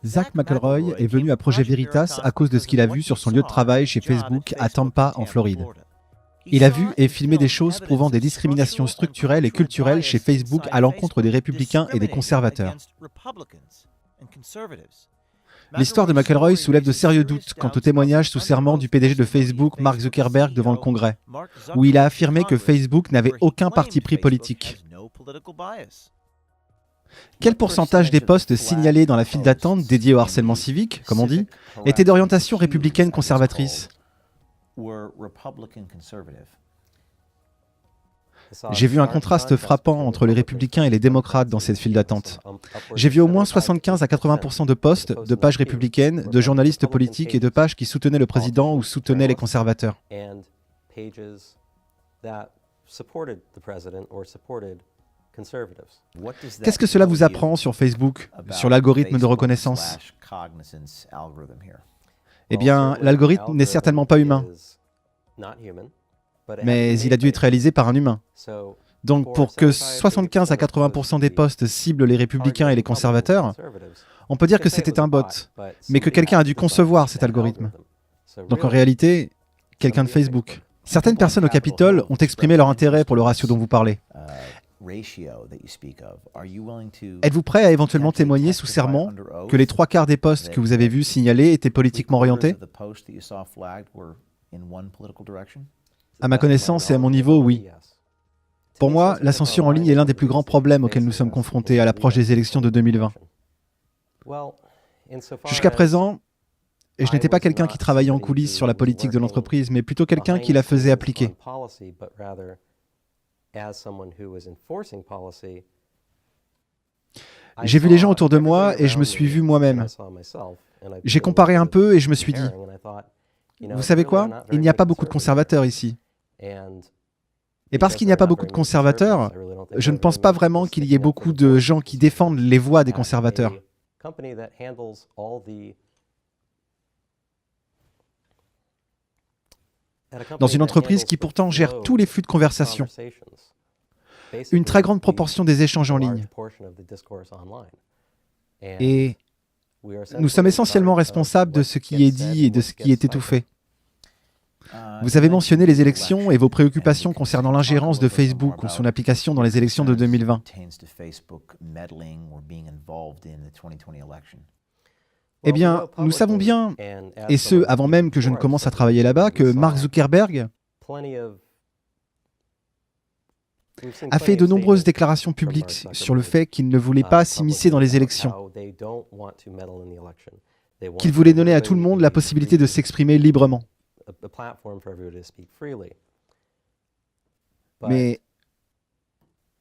Zach McElroy est venu à Projet Veritas à cause de ce qu'il a vu sur son lieu de travail chez Facebook à Tampa, en Floride. Il a vu et filmé des choses prouvant des discriminations structurelles et culturelles chez Facebook à l'encontre des républicains et des conservateurs. L'histoire de McElroy soulève de sérieux doutes quant au témoignage sous serment du PDG de Facebook, Mark Zuckerberg, devant le Congrès, où il a affirmé que Facebook n'avait aucun parti pris politique. Quel pourcentage des postes signalés dans la file d'attente dédiée au harcèlement civique, comme on dit, étaient d'orientation républicaine conservatrice? J'ai vu un contraste frappant entre les républicains et les démocrates dans cette file d'attente. J'ai vu au moins 75 à 80% de postes, de pages républicaines, de journalistes politiques et de pages qui soutenaient le président ou soutenaient les conservateurs. Qu'est-ce que cela vous apprend sur Facebook, sur l'algorithme de reconnaissance? Eh bien, l'algorithme n'est certainement pas humain, mais il a dû être réalisé par un humain. Donc pour que 75 à 80% des postes ciblent les républicains et les conservateurs, on peut dire que c'était un bot, mais que quelqu'un a dû concevoir cet algorithme. Donc en réalité, quelqu'un de Facebook. Certaines personnes au Capitole ont exprimé leur intérêt pour le ratio dont vous parlez. Êtes-vous prêt à éventuellement témoigner sous serment que les 3/4 des postes que vous avez vus signalés étaient politiquement orientés? À ma connaissance et à mon niveau, oui. Pour moi, la censure en ligne est l'un des plus grands problèmes auxquels nous sommes confrontés à l'approche des élections de 2020. Jusqu'à présent, je n'étais pas quelqu'un qui travaillait en coulisses sur la politique de l'entreprise, mais plutôt quelqu'un qui la faisait appliquer. J'ai vu les gens autour de moi et je me suis vu moi-même. J'ai comparé un peu et je me suis dit, vous savez quoi? Il n'y a pas beaucoup de conservateurs ici. Et parce qu'il n'y a pas beaucoup de conservateurs, je ne pense pas vraiment qu'il y ait beaucoup de gens qui défendent les voix des conservateurs. Dans une entreprise qui pourtant gère tous les flux de conversation, une très grande proportion des échanges en ligne. Et nous sommes essentiellement responsables de ce qui est dit et de ce qui est étouffé. Vous avez mentionné les élections et vos préoccupations concernant l'ingérence de Facebook ou son application dans les élections de 2020. Eh bien, nous savons bien, et ce, avant même que je ne commence à travailler là-bas, que Mark Zuckerberg a fait de nombreuses déclarations publiques sur le fait qu'il ne voulait pas s'immiscer dans les élections, qu'il voulait donner à tout le monde la possibilité de s'exprimer librement. Mais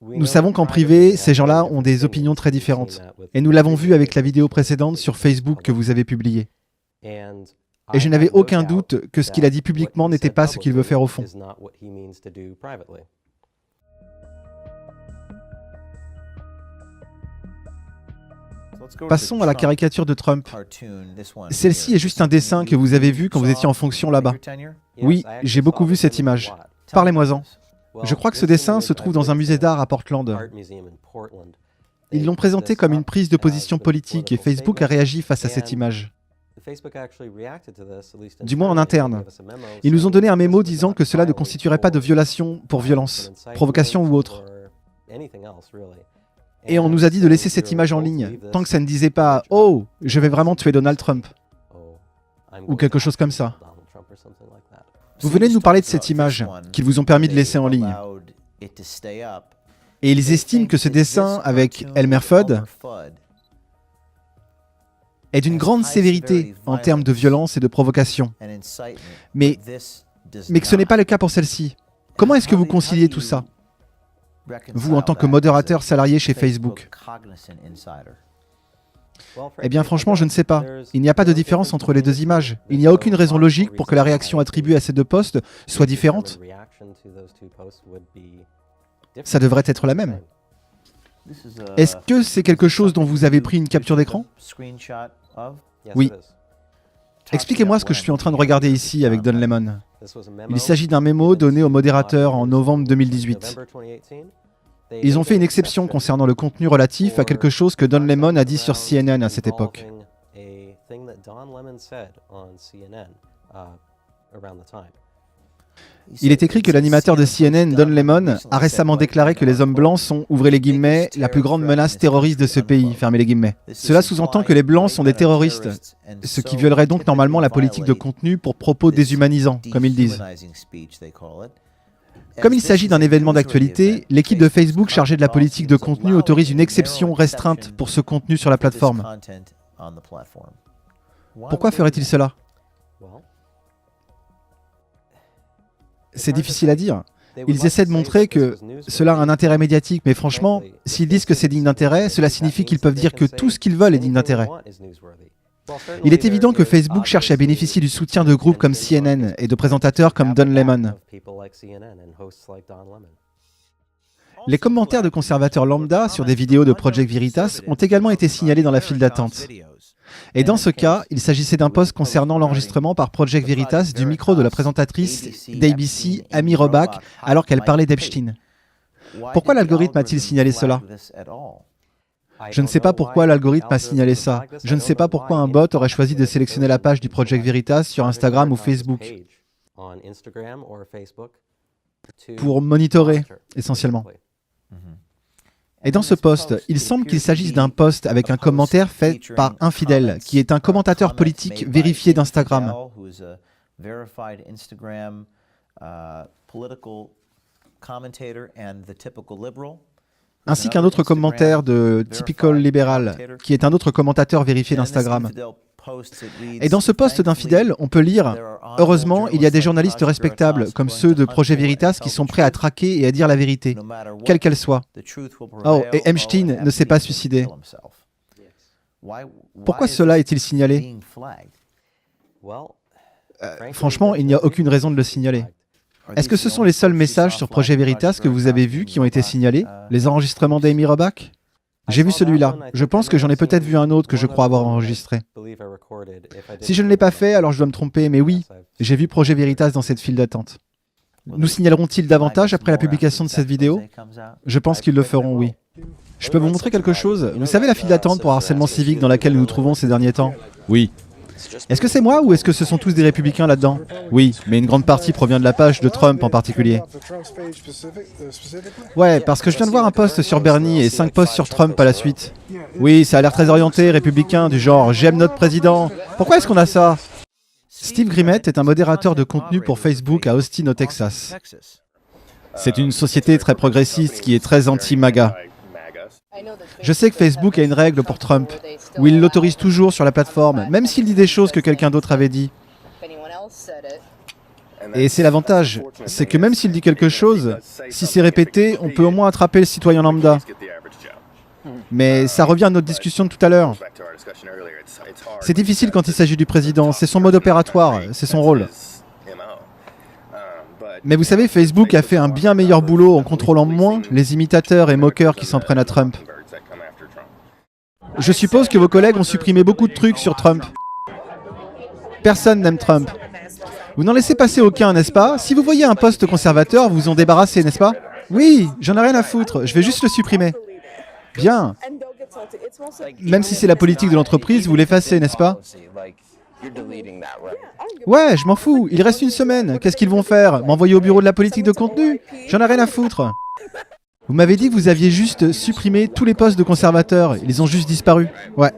nous savons qu'en privé, ces gens-là ont des opinions très différentes. Et nous l'avons vu avec la vidéo précédente sur Facebook que vous avez publiée. Et je n'avais aucun doute que ce qu'il a dit publiquement n'était pas ce qu'il veut faire au fond. Passons à la caricature de Trump. Celle-ci est juste un dessin que vous avez vu quand vous étiez en fonction là-bas. Oui, j'ai beaucoup vu cette image. Parlez-moi-en. Je crois que ce dessin se trouve dans un musée d'art à Portland. Ils l'ont présenté comme une prise de position politique et Facebook a réagi face à cette image. Du moins en interne. Ils nous ont donné un mémo disant que cela ne constituerait pas de violation pour violence, provocation ou autre. Et on nous a dit de laisser cette image en ligne, tant que ça ne disait pas « Oh, je vais vraiment tuer Donald Trump » ou quelque chose comme ça. Vous venez de nous parler de cette image qu'ils vous ont permis de laisser en ligne. Et ils estiment que ce dessin avec Elmer Fudd est d'une grande sévérité en termes de violence et de provocation. Mais que ce n'est pas le cas pour celle-ci. Comment est-ce que vous conciliez tout ça, vous en tant que modérateur salarié chez Facebook? Eh bien franchement, je ne sais pas. Il n'y a pas de différence entre les deux images. Il n'y a aucune raison logique pour que la réaction attribuée à ces deux posts soit différente. Ça devrait être la même. Est-ce que c'est quelque chose dont vous avez pris une capture d'écran? Oui. Expliquez-moi ce que je suis en train de regarder ici avec Don Lemon. Il s'agit d'un mémo donné au modérateur en novembre 2018. Ils ont fait une exception concernant le contenu relatif à quelque chose que Don Lemon a dit sur CNN à cette époque. Il est écrit que l'animateur de CNN, Don Lemon, a récemment déclaré que les hommes blancs sont, ouvrez les guillemets, la plus grande menace terroriste de ce pays, fermez les guillemets. Cela sous-entend que les blancs sont des terroristes, ce qui violerait donc normalement la politique de contenu pour propos déshumanisants, comme ils disent. Comme il s'agit d'un événement d'actualité, l'équipe de Facebook chargée de la politique de contenu autorise une exception restreinte pour ce contenu sur la plateforme. Pourquoi ferait-il cela ? C'est difficile à dire. Ils essaient de montrer que cela a un intérêt médiatique, mais franchement, s'ils disent que c'est digne d'intérêt, cela signifie qu'ils peuvent dire que tout ce qu'ils veulent est digne d'intérêt. Il est évident que Facebook cherche à bénéficier du soutien de groupes comme CNN et de présentateurs comme Don Lemon. Les commentaires de conservateurs lambda sur des vidéos de Project Veritas ont également été signalés dans la file d'attente. Et dans ce cas, il s'agissait d'un post concernant l'enregistrement par Project Veritas du micro de la présentatrice d'ABC, Amy Robach, alors qu'elle parlait d'Epstein. Pourquoi l'algorithme a-t-il signalé cela ? Je ne sais pas pourquoi l'algorithme a signalé ça. Je ne sais pas pourquoi un bot aurait choisi de sélectionner la page du Project Veritas sur Instagram ou Facebook. Pour monitorer, essentiellement. Et dans ce post, il semble qu'il s'agisse d'un post avec un commentaire fait par Infidel, qui est un commentateur politique vérifié d'Instagram. Ainsi qu'un autre commentaire de Typical Liberal, qui est un autre commentateur vérifié d'Instagram. Et dans ce post d'Infidel, on peut lire « Heureusement, il y a des journalistes respectables, comme ceux de Projet Veritas, qui sont prêts à traquer et à dire la vérité, quelle qu'elle soit. Oh, et Epstein ne s'est pas suicidé. Pourquoi cela est-il signalé ? Franchement, il n'y a aucune raison de le signaler. Est-ce que ce sont les seuls messages sur Projet Veritas que vous avez vus qui ont été signalés ? Les enregistrements d'Amy Robach ? J'ai vu celui-là. Je pense que j'en ai peut-être vu un autre que je crois avoir enregistré. Si je ne l'ai pas fait, alors je dois me tromper, mais oui, j'ai vu Projet Veritas dans cette file d'attente. Nous signaleront-ils davantage après la publication de cette vidéo ? Je pense qu'ils le feront, oui. Je peux vous montrer quelque chose ? Vous savez la file d'attente pour harcèlement civique dans laquelle nous nous trouvons ces derniers temps ? Oui. Est-ce que c'est moi ou est-ce que ce sont tous des républicains là-dedans ? Oui, mais une grande partie provient de la page de Trump en particulier. Ouais, parce que je viens de voir un post sur Bernie et 5 posts sur Trump à la suite. Oui, ça a l'air très orienté, républicain, du genre « j'aime notre président ». Pourquoi est-ce qu'on a ça ? Steve Grimmett est un modérateur de contenu pour Facebook à Austin, au Texas. C'est une société très progressiste qui est très anti-MAGA. Je sais que Facebook a une règle pour Trump, où il l'autorise toujours sur la plateforme, même s'il dit des choses que quelqu'un d'autre avait dit. Et c'est l'avantage, c'est que même s'il dit quelque chose, si c'est répété, on peut au moins attraper le citoyen lambda. Mais ça revient à notre discussion de tout à l'heure. C'est difficile quand il s'agit du président, c'est son mode opératoire, c'est son rôle. Mais vous savez, Facebook a fait un bien meilleur boulot en contrôlant moins les imitateurs et moqueurs qui s'en prennent à Trump. Je suppose que vos collègues ont supprimé beaucoup de trucs sur Trump. Personne n'aime Trump. Vous n'en laissez passer aucun, n'est-ce pas ? Si vous voyez un poste conservateur, vous vous en débarrassez, n'est-ce pas ? Oui, j'en ai rien à foutre, je vais juste le supprimer. Bien. Même si c'est la politique de l'entreprise, vous l'effacez, n'est-ce pas ? Ouais, je m'en fous, il reste une semaine. Qu'est-ce qu'ils vont faire ? M'envoyer au bureau de la politique de contenu ? J'en ai rien à foutre. Vous m'avez dit que vous aviez juste supprimé tous les postes de conservateurs. Ils ont juste disparu. Ouais.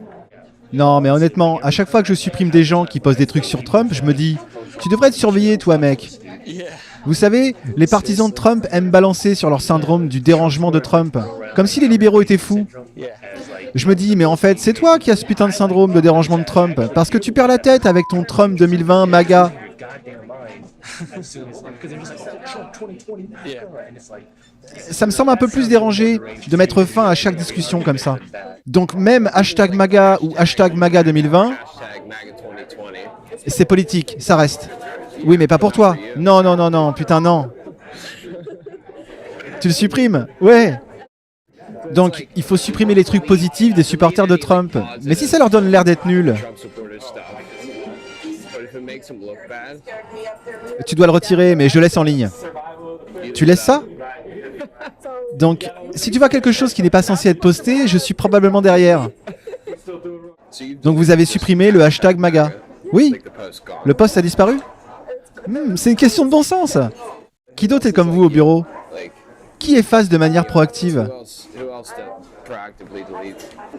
Non, mais honnêtement, à chaque fois que je supprime des gens qui postent des trucs sur Trump, je me dis « Tu devrais être surveillé, toi, mec !» Vous savez, les partisans de Trump aiment balancer sur leur syndrome du dérangement de Trump, comme si les libéraux étaient fous. Je me dis, mais en fait, c'est toi qui as ce putain de syndrome de dérangement de Trump, parce que tu perds la tête avec ton Trump 2020 MAGA. Ça me semble un peu plus dérangé de mettre fin à chaque discussion comme ça. Donc même hashtag MAGA ou hashtag MAGA 2020, c'est politique, ça reste. Oui, mais pas pour toi. Non, non, non, non, putain, non. Tu le supprimes ? Ouais. Donc, il faut supprimer les trucs positifs des supporters de Trump. Mais si ça leur donne l'air d'être nul, tu dois le retirer, mais je laisse en ligne. Tu laisses ça ? Donc, si tu vois quelque chose qui n'est pas censé être posté, je suis probablement derrière. Donc vous avez supprimé le hashtag MAGA. Oui. Le post a disparu? C'est une question de bon sens. Qui d'autre est comme vous au bureau? Qui efface de manière proactive?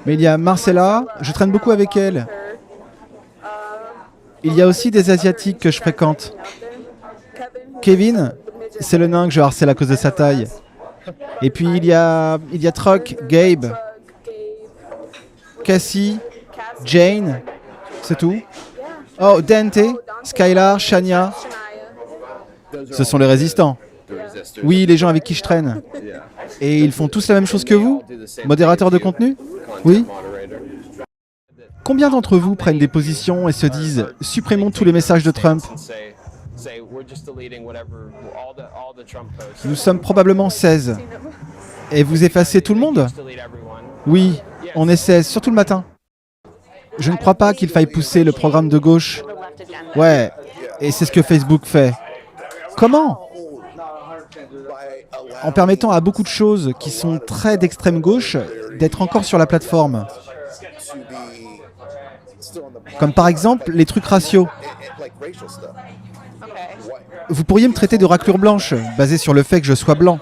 Mais il y a Marcella, je traîne beaucoup avec elle. Il y a aussi des Asiatiques que je fréquente. Kevin, c'est le nain que je harcèle à cause de sa taille. Et puis il y a Truck, Gabe, Cassie, Jane, c'est tout. Oh, Dante, Skylar, Shania. Ce sont les résistants. Oui, les gens avec qui je traîne. Et ils font tous la même chose que vous? Modérateur de contenu? Oui. Combien d'entre vous prennent des positions et se disent « Supprimons tous les messages de Trump ». Nous sommes probablement 16. Et vous effacez tout le monde? Oui, on est 16, surtout le matin. Je ne crois pas qu'il faille pousser le programme de gauche. Ouais, et c'est ce que Facebook fait. Comment? En permettant à beaucoup de choses qui sont très d'extrême gauche d'être encore sur la plateforme. Comme par exemple les trucs raciaux. Vous pourriez me traiter de raclure blanche, basée sur le fait que je sois blanc.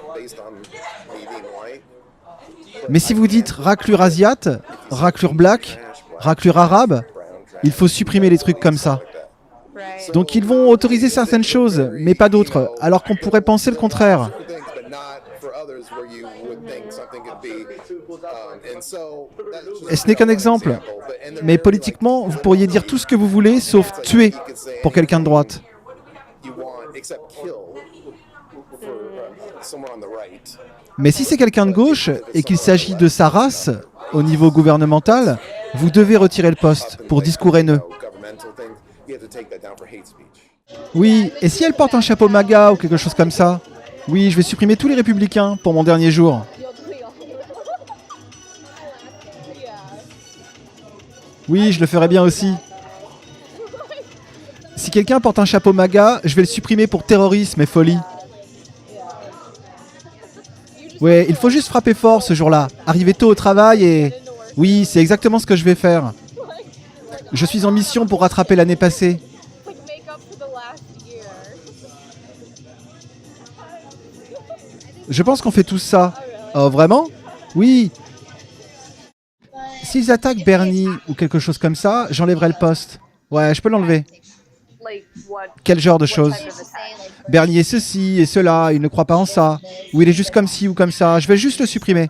Mais si vous dites raclure asiate, raclure black, raclure arabe, il faut supprimer les trucs comme ça. Donc ils vont autoriser certaines choses, mais pas d'autres, alors qu'on pourrait penser le contraire. Et ce n'est qu'un exemple. Mais politiquement, vous pourriez dire tout ce que vous voulez, sauf tuer pour quelqu'un de droite. Mais si c'est quelqu'un de gauche et qu'il s'agit de sa race, au niveau gouvernemental, vous devez retirer le post pour discours haineux. Oui, et si elle porte un chapeau MAGA ou quelque chose comme ça? Oui, je vais supprimer tous les républicains pour mon dernier jour. Oui, je le ferai bien aussi. Si quelqu'un porte un chapeau MAGA, je vais le supprimer pour terrorisme et folie. Ouais, il faut juste frapper fort ce jour-là. Arriver tôt au travail et... Oui, c'est exactement ce que je vais faire. Je suis en mission pour rattraper l'année passée. Je pense qu'on fait tous ça. Oh, vraiment? Oui. S'ils attaquent Bernie ou quelque chose comme ça, j'enlèverai le post. Ouais, je peux l'enlever. Quel genre de choses? Bernie est ceci et cela, il ne croit pas en ça. Ou il est juste comme ci ou comme ça, je vais juste le supprimer.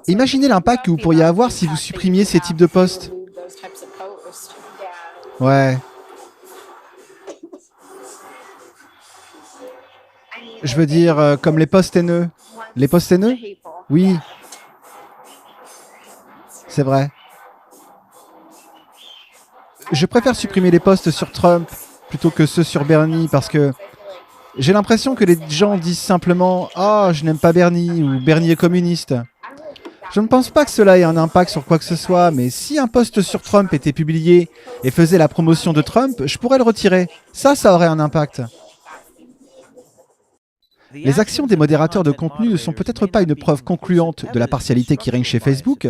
Imaginez l'impact que vous pourriez avoir si vous supprimiez ces types de posts. Ouais. Je veux dire, comme les posts haineux. Les posts haineux? Oui. C'est vrai. Je préfère supprimer les posts sur Trump plutôt que ceux sur Bernie parce que j'ai l'impression que les gens disent simplement « Ah, je n'aime pas Bernie » ou « Bernie est communiste ». Je ne pense pas que cela ait un impact sur quoi que ce soit, mais si un post sur Trump était publié et faisait la promotion de Trump, je pourrais le retirer. Ça aurait un impact. Les actions des modérateurs de contenu ne sont peut-être pas une preuve concluante de la partialité qui règne chez Facebook,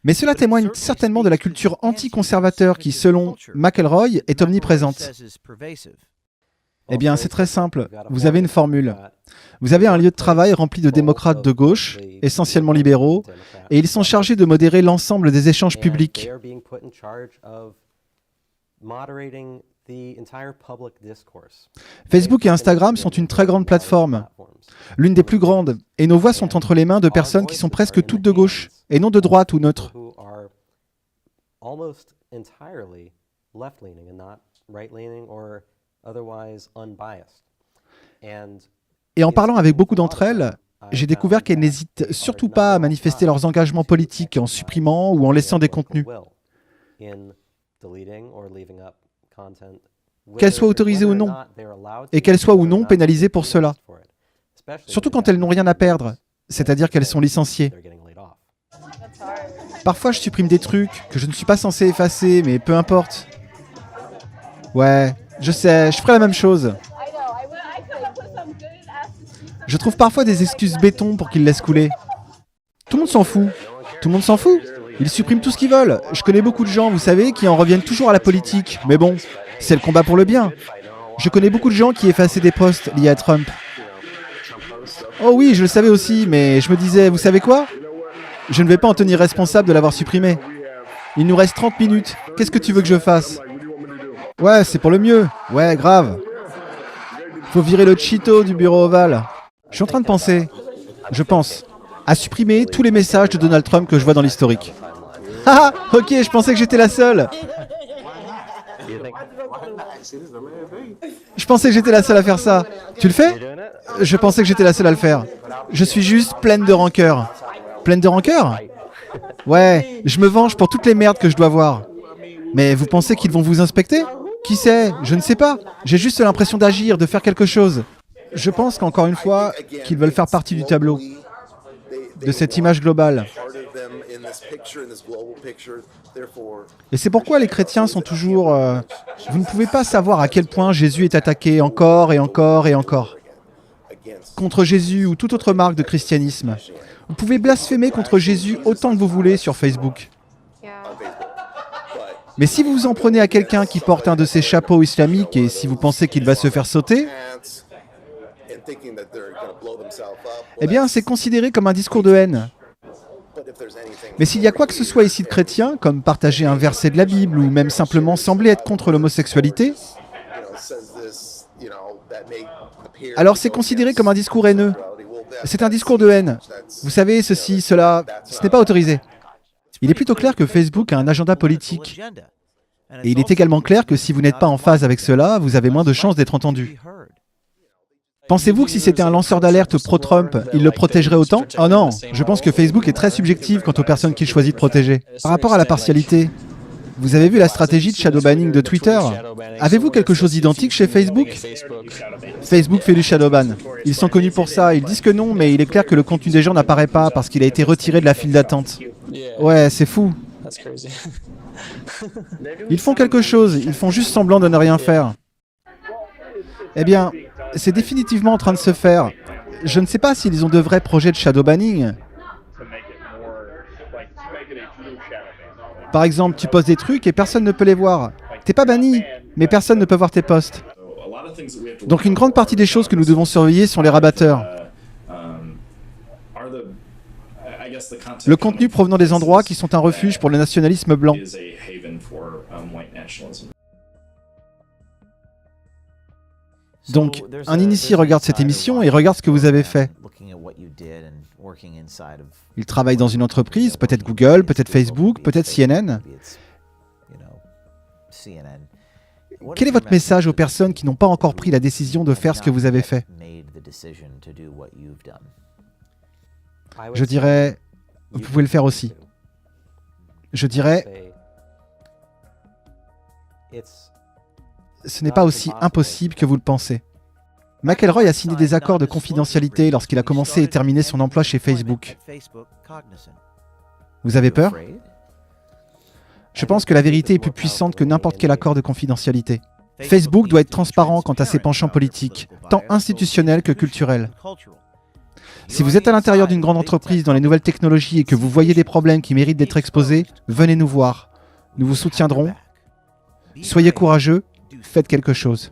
mais cela témoigne certainement de la culture anti-conservateur qui, selon McElroy, est omniprésente. Eh bien, c'est très simple. Vous avez une formule. Vous avez un lieu de travail rempli de démocrates de gauche, essentiellement libéraux, et ils sont chargés de modérer l'ensemble des échanges publics. Facebook et Instagram sont une très grande plateforme, l'une des plus grandes, et nos voix sont entre les mains de personnes qui sont presque toutes de gauche, et non de droite ou neutres. Et en parlant avec beaucoup d'entre elles, j'ai découvert qu'elles n'hésitent surtout pas à manifester leurs engagements politiques en supprimant ou en laissant des contenus. Qu'elles soient autorisées ou non, et qu'elles soient ou non pénalisées pour cela. Surtout quand elles n'ont rien à perdre, c'est-à-dire qu'elles sont licenciées. Parfois je supprime des trucs que je ne suis pas censé effacer, mais peu importe. Ouais, je sais, je ferai la même chose. Je trouve parfois des excuses béton pour qu'ils laissent couler. Tout le monde s'en fout. Tout le monde s'en fout. Ils suppriment tout ce qu'ils veulent. Je connais beaucoup de gens, vous savez, qui en reviennent toujours à la politique. Mais bon, c'est le combat pour le bien. Je connais beaucoup de gens qui effaçaient des posts liés à Trump. Oh oui, je le savais aussi, mais je me disais, vous savez quoi? Je ne vais pas en tenir responsable de l'avoir supprimé. Il nous reste 30 minutes. Qu'est-ce que tu veux que je fasse? Ouais, c'est pour le mieux. Ouais, grave. Faut virer le Cheeto du bureau ovale. Je suis en train de penser, à supprimer tous les messages de Donald Trump que je vois dans l'historique. Ah, ok, je pensais que j'étais la seule. Je pensais que j'étais la seule à faire ça. Tu le fais? Je pensais que j'étais la seule à le faire. Je suis juste pleine de rancœur. Pleine de rancœur? Ouais, je me venge pour toutes les merdes que je dois voir. Mais vous pensez qu'ils vont vous inspecter? Qui sait? Je ne sais pas. J'ai juste l'impression d'agir, de faire quelque chose. Je pense qu'encore une fois, qu'ils veulent faire partie du tableau, de cette image globale. Et c'est pourquoi les chrétiens sont toujours... Vous ne pouvez pas savoir à quel point Jésus est attaqué encore et encore et encore. Contre Jésus ou toute autre marque de christianisme. Vous pouvez blasphémer contre Jésus autant que vous voulez sur Facebook. Mais si vous vous en prenez à quelqu'un qui porte un de ces chapeaux islamiques et si vous pensez qu'il va se faire sauter, eh bien c'est considéré comme un discours de haine. Mais s'il y a quoi que ce soit ici de chrétien, comme partager un verset de la Bible ou même simplement sembler être contre l'homosexualité, alors c'est considéré comme un discours haineux. C'est un discours de haine. Vous savez, ceci, cela, ce n'est pas autorisé. Il est plutôt clair que Facebook a un agenda politique. Et il est également clair que si vous n'êtes pas en phase avec cela, vous avez moins de chances d'être entendu. Pensez-vous que si c'était un lanceur d'alerte pro-Trump, il le protégerait autant? Oh non, je pense que Facebook est très subjectif quant aux personnes qu'il choisit de protéger. Par rapport à la partialité, vous avez vu la stratégie de shadow banning de Twitter? Avez-vous quelque chose d'identique chez Facebook? Facebook fait du shadow ban. Ils sont connus pour ça, ils disent que non, mais il est clair que le contenu des gens n'apparaît pas parce qu'il a été retiré de la file d'attente. Ouais, c'est fou. Ils font quelque chose, ils font juste semblant de ne rien faire. Eh bien, c'est définitivement en train de se faire. Je ne sais pas s'ils ont de vrais projets de shadow banning. Par exemple, tu postes des trucs et personne ne peut les voir. T'es pas banni, mais personne ne peut voir tes posts. Donc une grande partie des choses que nous devons surveiller sont les rabatteurs. Le contenu provenant des endroits qui sont un refuge pour le nationalisme blanc. Donc, un initié regarde cette émission et regarde ce que vous avez fait. Il travaille dans une entreprise, peut-être Google, peut-être Facebook, peut-être CNN. Quel est votre message aux personnes qui n'ont pas encore pris la décision de faire ce que vous avez fait? Je dirais, vous pouvez le faire aussi. Je dirais, ce n'est pas aussi impossible que vous le pensez. McElroy a signé des accords de confidentialité lorsqu'il a commencé et terminé son emploi chez Facebook. Vous avez peur? Je pense que la vérité est plus puissante que n'importe quel accord de confidentialité. Facebook doit être transparent quant à ses penchants politiques, tant institutionnels que culturels. Si vous êtes à l'intérieur d'une grande entreprise dans les nouvelles technologies et que vous voyez des problèmes qui méritent d'être exposés, venez nous voir. Nous vous soutiendrons. Soyez courageux, faites quelque chose.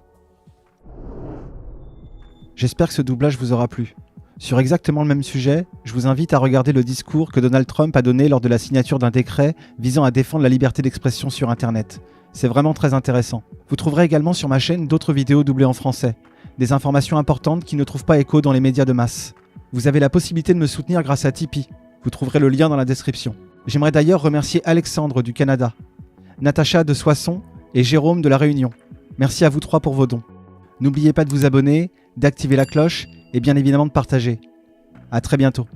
J'espère que ce doublage vous aura plu. Sur exactement le même sujet, je vous invite à regarder le discours que Donald Trump a donné lors de la signature d'un décret visant à défendre la liberté d'expression sur Internet. C'est vraiment très intéressant. Vous trouverez également sur ma chaîne d'autres vidéos doublées en français, des informations importantes qui ne trouvent pas écho dans les médias de masse. Vous avez la possibilité de me soutenir grâce à Tipeee. Vous trouverez le lien dans la description. J'aimerais d'ailleurs remercier Alexandre du Canada, Natacha de Soissons et Jérôme de La Réunion. Merci à vous trois pour vos dons. N'oubliez pas de vous abonner, d'activer la cloche et bien évidemment de partager. À très bientôt.